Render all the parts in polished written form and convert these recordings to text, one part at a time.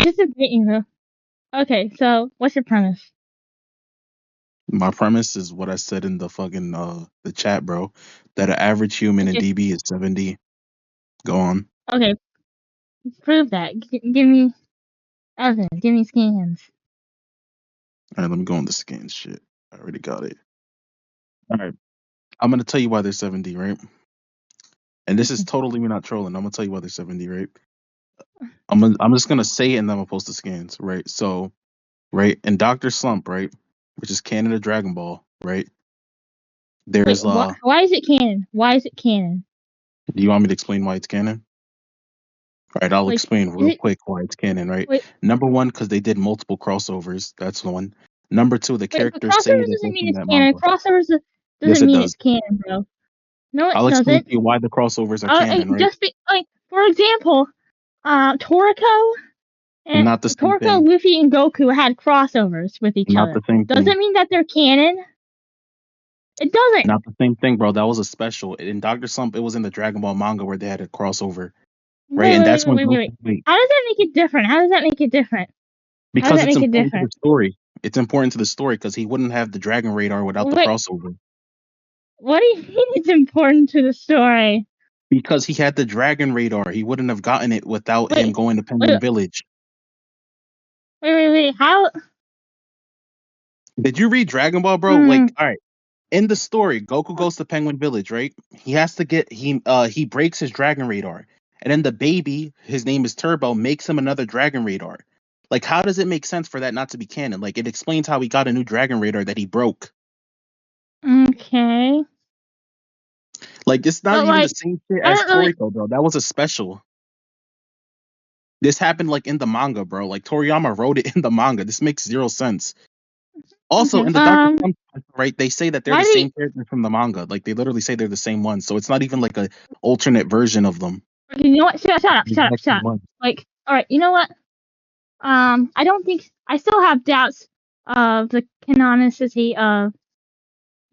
just debating though. Okay, so what's your premise? My premise is what I said in the fucking the chat, bro. That an average human in Okay, DB is 7D. Go on. okay, prove that. Give me evidence. Give me scans. All right, let me go on the scan shit. I already got it. All right, I'm gonna tell you why they're 7D, right? And this is totally me not trolling. I'm gonna tell you why they're 7D, right? I'm just gonna say it and then I'm gonna post the scans, right? So, right in Doctor Slump, right, which is canon of Dragon Ball, right? Wait, There's why is it canon? Why is it canon? Do you want me to explain why it's canon? All right, I'll Like, explain is real it? quick why it's canon, right? Wait, Number one, because they did multiple crossovers. That's one. Number two, the wait, but characters say crossovers that doesn't they're mean from it's that canon. manga. Crossovers Yes, doesn't it mean does. it's canon, bro. No, it I'll explain to doesn't. you why the crossovers are canon, right? For example, Toriko and Not the same Toriko, thing. Luffy, and Goku had crossovers with each Not other. the same Does it thing. mean that they're canon? It doesn't. Not the same thing, bro. That was a special. In Doctor Slump, it was in the Dragon Ball manga where they had a crossover, right? Wait, And wait, that's wait, when wait, wait, Goku wait. wait, How does that make it different? How does that make it different? How does because that it's make it important to the different? story. It's important to the story because he wouldn't have the Dragon Radar without the Wait, crossover. what do you mean it's important to the story? Because he had the Dragon Radar, he wouldn't have gotten it without him Wait, going to Penguin wait, Village. wait. How? Did you read Dragon Ball, bro? Hmm. Like, all right, in the story, Goku goes to Penguin Village, right? He has to get he breaks his Dragon Radar, and then the baby, his name is Turbo, makes him another Dragon Radar. Like, how does it make sense for that not to be canon? Like, it explains how he got a new Dragon Radar that he broke. Okay. Like, it's not But even the like, same shit I as don't really. Toriko, bro. That was a special. This happened like in the manga, bro. Like Toriyama wrote it in the manga. This makes zero sense. Also, Okay. in the Doctor Slump, right, they say that they're Why the do you? same characters from the manga. Like they literally say they're the same ones. So it's not even like a alternate version of them. Okay, you know what? Shut up. The Shut up. exact Shut same up. ones. Like, all right. You know what? I don't think I still have doubts of the canonicity of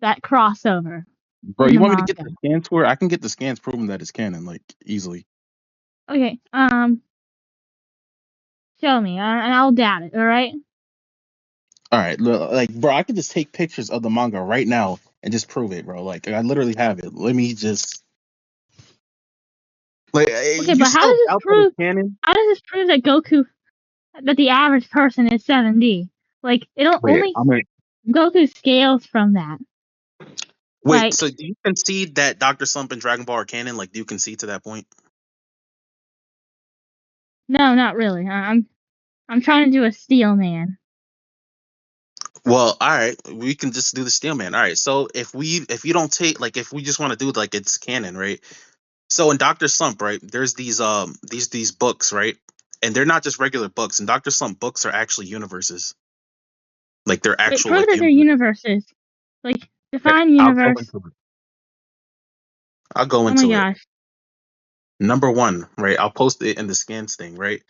that crossover Bro, in you the want me to get manga. the scans for it? I can get the scans proving that it's canon, like easily. Okay. Show me, and I'll doubt it. All right. All right, like bro, I can just take pictures of the manga right now and just prove it, bro. Like I literally have it. Let me just like Okay, you but still doubt that it's canon? How does this prove that the average person is 7D? Like, it'll Wait, only I'm gonna Goku scales from that. wait. Like, So do you concede that Doctor Slump and Dragon Ball are canon? Like, do you concede to that point? no, not really. I'm trying to do a steel man. Well, all right, we can just do the Steel Man. All right, so if you don't take like if we just want to do like it's canon, right? So in Doctor Slump, right, there's these books, right, and they're not just regular books. And Doctor Slump books are actually universes, like they're Wait, actual prove like that they're universe. universes. Like, Okay, define I'll go universe. into it. I'll go Oh my into it. gosh. Number one, right? I'll post it in the scans thing, right?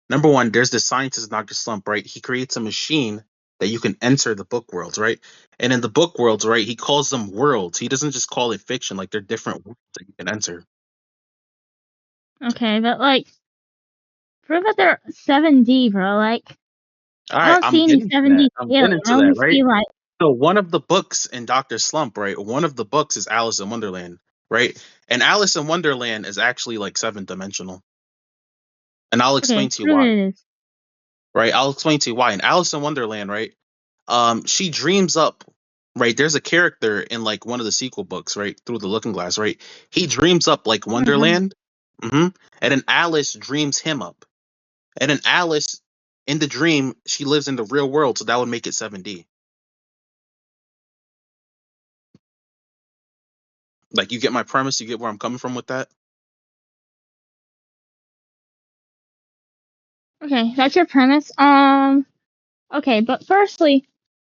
Number one, there's the scientist Dr. Slump, right? He creates a machine that you can enter the book worlds, right? And in the book worlds, right, he calls them worlds. He doesn't just call it fiction, like they're different worlds that you can enter. Okay, but like, prove that they're 7D, bro. Like, All I right, don't I'm see any getting to that. 7D I'm scaling. getting I to only that, right? see like, So one of the books in Dr. Slump, right? One of the books is Alice in Wonderland, right? And Alice in Wonderland is actually like seventh dimensional. And I'll explain okay, to you prove why, it is. right? I'll explain to you why. In Alice in Wonderland, right? She dreams up, right? There's a character in like one of the sequel books, right? Through the Looking Glass, right? He dreams up like Wonderland, and then Alice dreams him up, and then Alice in the dream she lives in the real world, so that would make it 7D. Like you get my premise, you get where I'm coming from with that. Okay, that's your premise. Okay, but firstly,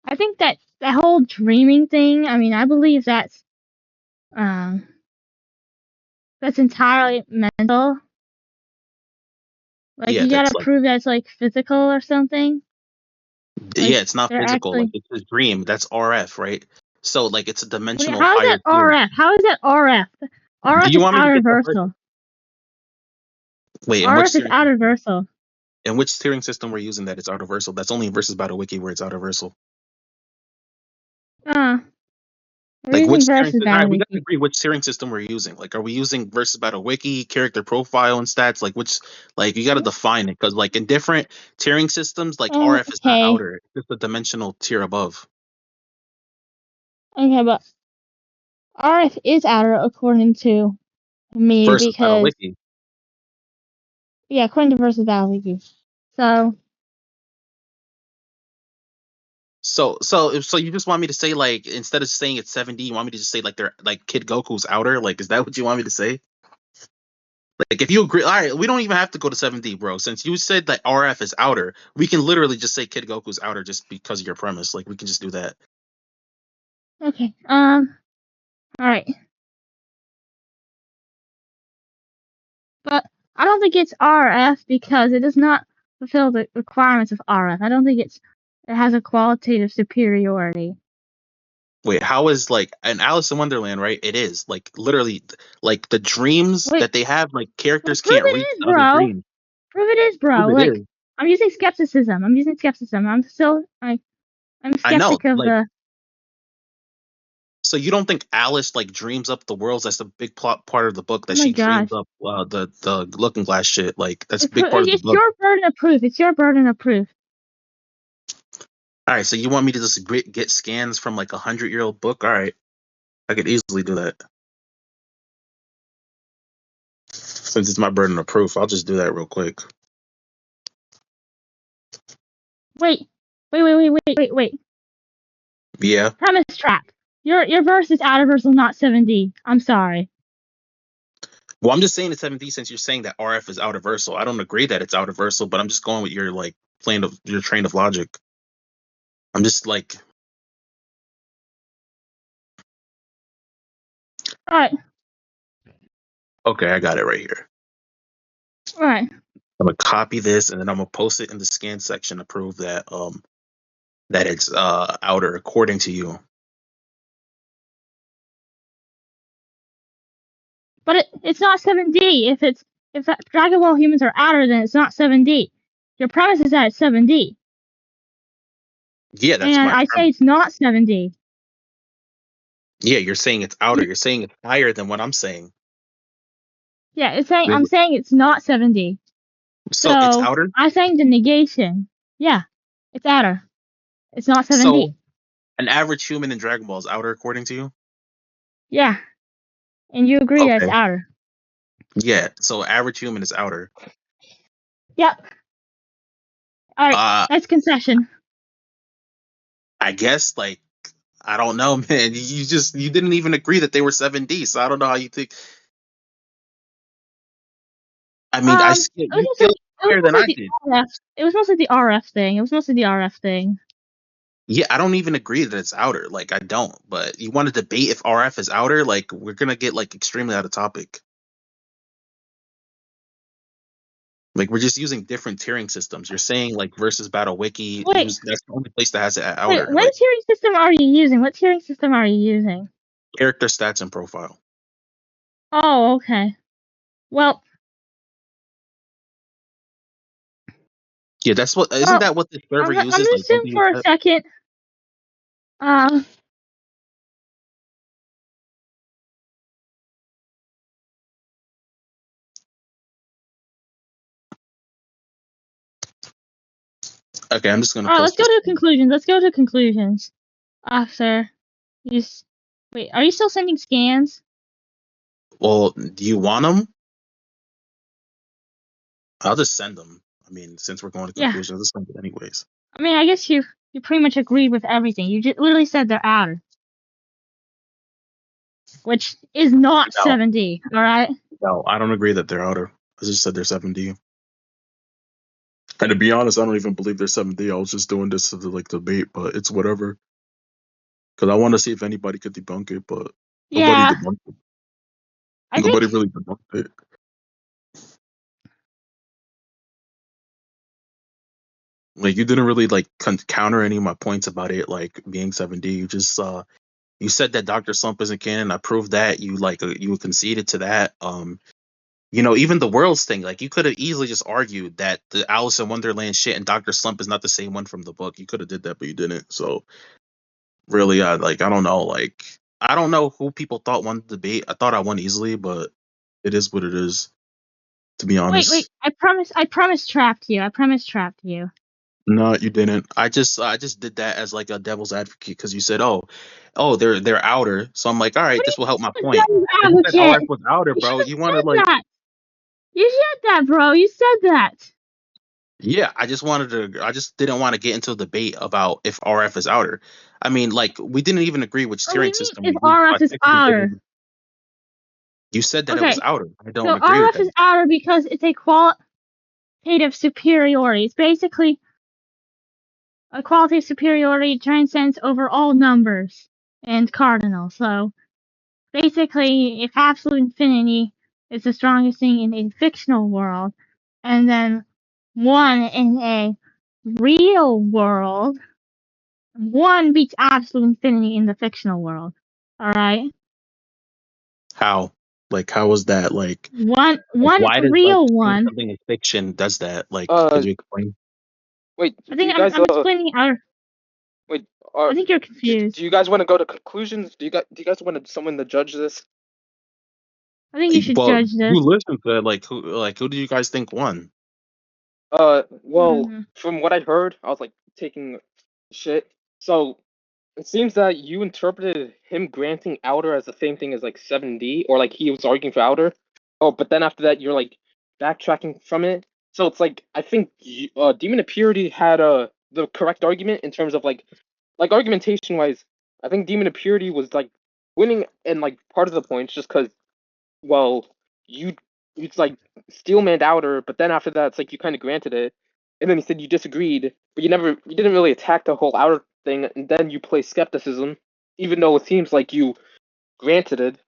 I think that whole dreaming thing. I mean, I believe um that's entirely mental. Like, Yeah, you gotta that's like prove that's like physical or something. yeah, Like, it's not they're physical. Like actually. it's a dream. That's RF, right? So like it's a dimensional How is higher that field. RF? How is that RF? Do RF you is want me to out get of the versal. wait? In which RF is series? out of versal. And which tiering system we're using that it's out-of-versal? That's only in versus battle wiki where it's out-of-versal. We're Like using which tiering? versus All right, battle we got to wiki. agree which tiering system we're using. Like, are we using versus battle wiki, character profile, and stats? Like which? Like you got to define it because like in different tiering systems, like RF is not Okay. outer; it's just a dimensional tier above. Okay, but RF is outer according to me Versus battle because wiki. yeah, according to versus battle wiki. So So you just want me to say like instead of saying it's 7D, you want me to just say like they're like Kid Goku's outer? Like, is that what you want me to say? Like, if you agree, all right, we don't even have to go to 7D, bro. Since you said that RF is outer, we can literally just say Kid Goku's outer just because of your premise. Like, we can just do that. okay. All right. But I don't think it's RF because it does not fulfill the requirements of RF. I don't think it has a qualitative superiority. Wait, how is like an Alice in Wonderland, right? It is like literally like the dreams Wait, that they have, like well, characters prove can't it reach is, the other bro. dreams. Prove it is, bro. Prove it Like is. I'm using skepticism. I'm I know. skeptic of Like, the. so you don't think Alice like dreams up the worlds? That's a big plot part of the book Oh that my she dreams gosh. up the Looking Glass shit. Like that's a big part of the It's book. your burden of proof. It's your burden of proof. All right, so you want me to just get scans from like 100-year-old book? All right, I could easily do that. Since it's my burden of proof, I'll just do that real quick. Wait, wait. Yeah. Premise trap. Your verse is out of versal, not 7D. I'm sorry. Well, I'm just saying it's 7D since you're saying that RF is out of versal. I don't agree that it's out of versal, but I'm just going with your like your train of logic. I'm just like, All right, okay, I got it right here. all right. I'm gonna copy this and then I'm gonna post it in the scan section to prove that it's outer according to you. But it's not 7D. If Dragon Ball humans are outer, then it's not 7D. Your premise is that it's 7D, Yeah, that's and my I say premise. it's not 7D. Yeah, you're saying it's outer. You're saying it's higher than what I'm saying. Yeah, I'm saying it's not 7D. So it's So outer. I'm saying the negation. Yeah, it's outer. It's not So 7D. an average human in Dragon Ball is outer according to you. Yeah, and you agree that it's Okay. outer. Yeah. So average human is outer. Yep. All right, Uh, that's concession. I guess like I don't know, man. You didn't even agree that they were 7D, so I don't know how you think. I mean, you scaled higher than I did. It was mostly the RF thing. It was mostly the RF thing. Yeah, I don't even agree that it's outer. Like I don't. But you want to debate if RF is outer? Like we're gonna get like extremely out of topic. Like we're just using different tiering systems. You're saying like versus battle wiki Wait, use that's the only place that has it at wait. outer. What Like tiering system are you using? What tiering system are you using? character stats and profile. Oh, okay. Well, Yeah, that's what isn't well, that what the server I'm uses? gonna Like don't assume they use for a that? second. Uh, Okay, I'm just gonna all right. post Let's go this. to conclusions. Let's go to conclusions. After you, wait. Are you still sending scans? Well, do you want them? I'll just send them. I mean, since we're going to Yeah. conclusions, let's send it anyways. I mean, I guess you pretty much agreed with everything. You just literally said they're outer, which is not No, 7D. All right. no, I don't agree that they're outer. I just said they're 7D. And to be honest, I don't even believe they're 7D. I was just doing this to like debate, but it's whatever. Because I want to see if anybody could debunk it, but nobody Yeah. debunked it. I Nobody think really debunked it. Like you didn't really like counter any of my points about it, like being 7D. You just you said that Dr. Slump isn't canon. I proved that. You like you conceded to that. even the worlds thing, like you could have easily just argued that the Alice in Wonderland shit and Doctor Slump is not the same one from the book. You could have did that, but you didn't. So really, I don't know. Like I don't know who people thought won the debate. I thought I won easily, but it is what it is. To be Wait. honest, I promise trapped you. I promise trapped you. no, you didn't. I just did that as like a devil's advocate because you said, they're outer. So I'm like, all right, What this will help my do you point. mean, If you said devil's RF advocate? was outer, You should bro, have you want to said like, that. You said that, bro. You said that. yeah, I just didn't want to get into a debate about if RF is outer. I mean, like, we didn't even agree which What do tiering you mean system if we used. I RF is technically didn't outer? even, you said that it was Okay, outer. I don't so agree with RF is that. outer because it's a qualitative superiority. It's basically a qualitative superiority transcends over all numbers and cardinals. So basically, if absolute infinity is the strongest thing in a fictional world, and then one in a real world, one beats absolute infinity in the fictional world. Alright? How? Like, how was that? Like, One why does like real saying one. something in fiction does that? Like, could Uh, you explain? wait. I Do think you guys I'm explaining outer. wait? I think you're Do confused. you guys want to go to conclusions? Do you guys want someone to judge this? I think you should Well, judge you this. listened to who do you guys think won? Well, from what I heard, I was like taking shit. So it seems that you interpreted him granting outer as the same thing as like 7D, or like he was arguing for outer. Oh, but then after that, you're like backtracking from it. So it's like I think Demon of Purity had the correct argument in terms of like argumentation wise. I think Demon of Purity was like winning and like part of the points just because well you it's like steelmanned outer, but then after that it's like you kind of granted it, and then you said you disagreed, but you didn't really attack the whole outer thing, and then you play skepticism, even though it seems like you granted it.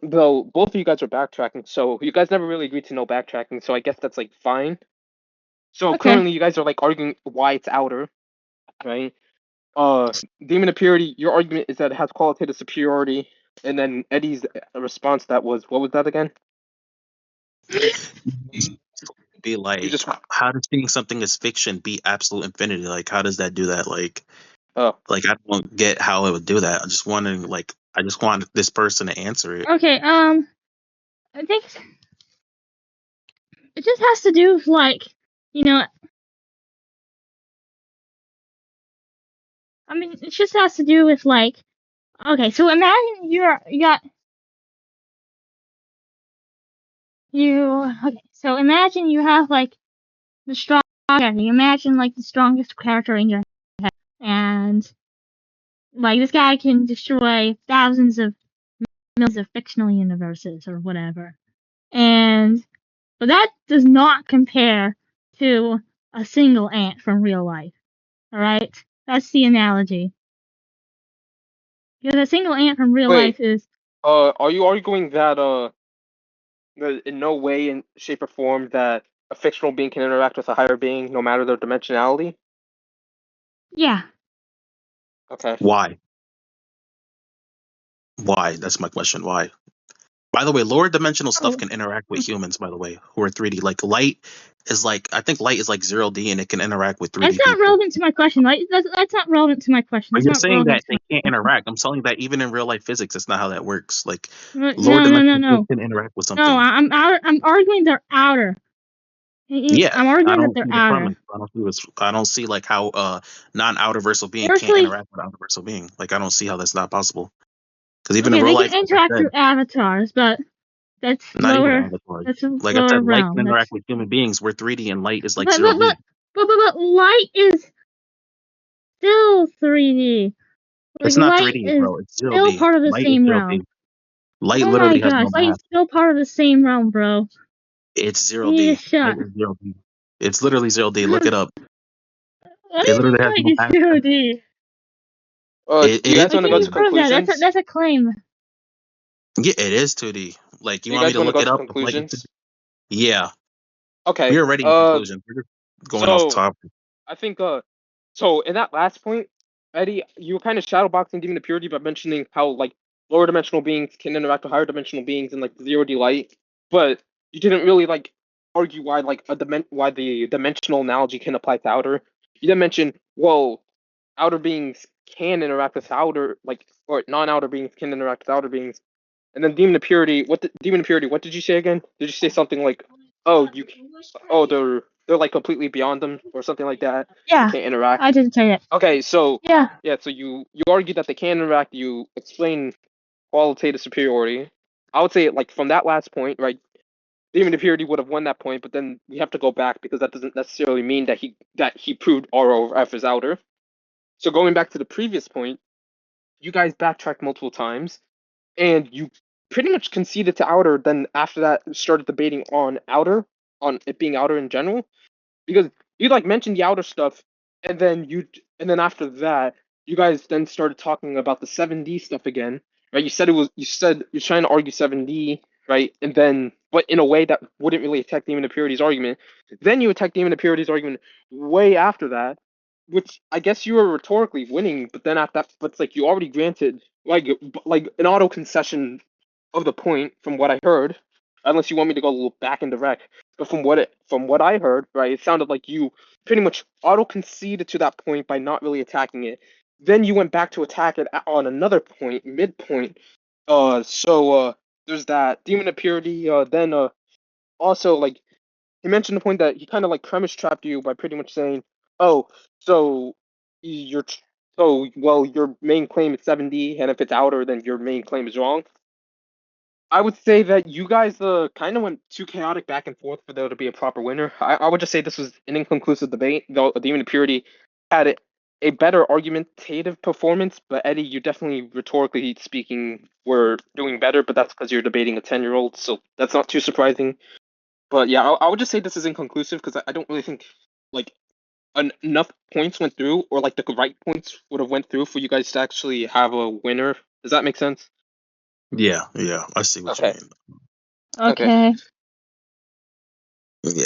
Though both of you guys are backtracking, so you guys never really agreed to no backtracking, so I guess that's like fine. So Okay. currently you guys are like arguing why it's outer, right? Demon of Purity, your argument is that it has qualitative superiority, and then Eddie's response to that was, what was that again? Be You like, just how does seeing something as fiction be absolute infinity? Like, how does that do that? oh Like I don't get how it would do that. I just want this person to answer it. Okay, I think it just has to do with like, you know, I mean, it just has to do with like, okay, so imagine okay, so imagine you have like the strong character. You imagine like the strongest character in your head, and like this guy can destroy thousands of millions of fictional universes or whatever. But that does not compare to a single ant from real life. Alright? That's the analogy. Because a single ant from real wait, life is, are you arguing that in no way, in shape, or form that a fictional being can interact with a higher being, no matter their dimensionality? yeah. Okay. Why? Why? That's my question. Why? By the way, lower dimensional stuff Oh, can interact with humans, by the way, who are 3D. Like light is like I think light is like 0D and it can interact with that's 3D not people. relevant to my question. Like, that's not relevant to my question. But That's you're not saying relevant that to they my can't question. interact. I'm telling you that even in real life physics, that's not how that works. Like lower No, no, no, dimensional things no. can interact with No, something. I'm arguing they're outer. Yeah, I'm I arguing that don't they're see the outer. premise. I don't see like how non-outerversal being can't Firstly, interact with outerversal being. Like I don't see how that's not possible. Because even in okay, real they can life, like interact I through said, avatars, but that's not even lower. avatars. That's a Like I lower said, light can realm. interact with human beings where 3D and light is like But 0D. light is still 3D. Like It's not light 3D, is bro. It's still 0D. part of the Light is same 0D. realm. Light Oh my literally has no gosh, light math. is still part of the same realm, bro. It's You need to 0D. Light shut. is 0D. It's literally 0D. Look What it up. do It you literally mean has light no is math. 0D? Do you It is guys Like, want to can go you to 2D. prove that? conclusions? That's a claim. Yeah, it is 2D. Like, you Do you want me guys to want to look go it to up? If light is 2D? conclusions? Yeah. We Okay. are already in conclusion. We're just going off So topic. I think so in that last point, Eddie, you were kind of shadowboxing Demon of Purity by mentioning how like lower dimensional beings can interact with higher dimensional beings in like 0D light. But you didn't really like argue why why the dimensional analogy can apply to outer. You didn't mention, well, outer beings can interact with outer, or non-outer beings can interact with outer beings. And then demon of purity, demon of purity? What did you say again? Did you say something like, oh, they're like completely beyond them or something like that? They Yeah, can't interact. I didn't say that. Okay, so Yeah. yeah, so you argue that they can interact. You explain qualitative superiority. I would say like from that last point, right? Demon of purity would have won that point, but then we have to go back because that doesn't necessarily mean that he proved R over F is outer. So going back to the previous point, you guys backtracked multiple times, and you pretty much conceded to outer. Then after that, started debating on outer, on it being outer in general, because you like mentioned the outer stuff, and then after that, you guys then started talking about the 7D stuff again, right? You said you're trying to argue 7D, right? And then, but in a way that wouldn't really attack Demon of Purity's argument. Then you attack Demon of Purity's argument way after that, which I guess you were rhetorically winning, but then at that, but it's like you already granted like an auto concession of the point from what I heard, unless you want me to go a little back and direct. But from what I heard, right, it sounded like you pretty much auto conceded to that point by not really attacking it. Then you went back to attack it on another point, midpoint. So there's that demon of purity. Then also like he mentioned the point that he kind of like premise trapped you by pretty much saying, oh, so you're so well your main claim is 7D, and if it's outer, then your main claim is wrong. I would say that you guys kind of went too chaotic back and forth for there to be a proper winner. I would just say this was an inconclusive debate, though Demon of Purity had a better argumentative performance, but Eddie, you definitely, rhetorically speaking, were doing better, but that's because you're debating a 10-year-old, so that's not too surprising. But yeah, I would just say this is inconclusive because I don't really think like enough points went through, or like the right points would have went through for you guys to actually have a winner. Does that make sense? Yeah, I see what you Okay. mean. Okay. Okay. Yeah,